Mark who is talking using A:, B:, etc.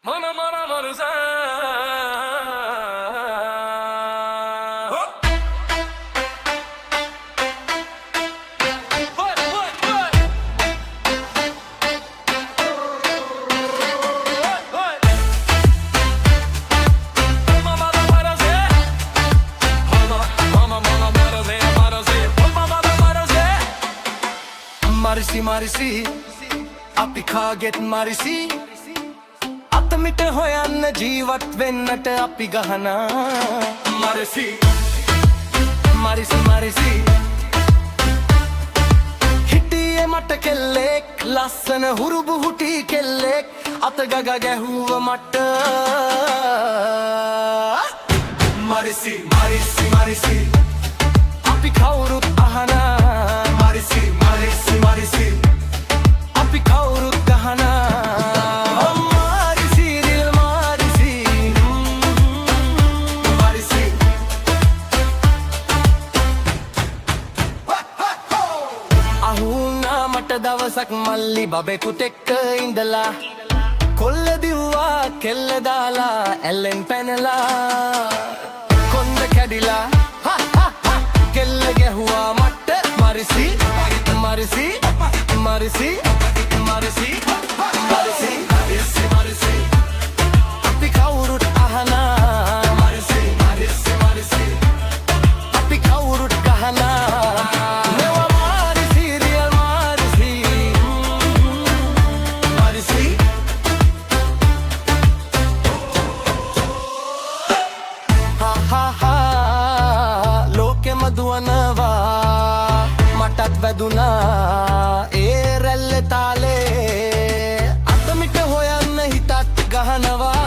A: Mana mana maruza. Marisi marisi, api khaget marisi. අතමිට හොයන්න ජීවත් වෙන්නට අපි ගහනා මරසි මරිසි මරිසි හිටියේ මට කෙල්ලෙක් ලස්සන හුරුබුහුටි කෙල්ලෙක් අත ගග ගැහුව මට මරිසි මරිසි මරිසි අපි කවුරුත් අහනා මරිසි මරිසි මරිසි අපි කවුරුත් ගහනා දවසක් මල්ලි බබෙකුත් එක්ක ඉඳලා කොල්ල දිව්වා කෙල්ල දාලා ඇල්ලෙන් පැනලා කොන්ද කැඩිලා කෙල්ල ගැහුවා මට මරිසි මරිසි මරිසි මරිසි මරිසි මරිසි මරිසි අපි කවුරුත් අහනා මරිසි මරිසි මරිසි අපි කවුරුත් ගහනා දුවනවා මටත් වැදුනා ඒ රැල්ලේ තාලේ අතමිට හොයන්න හිතත් ගහනවා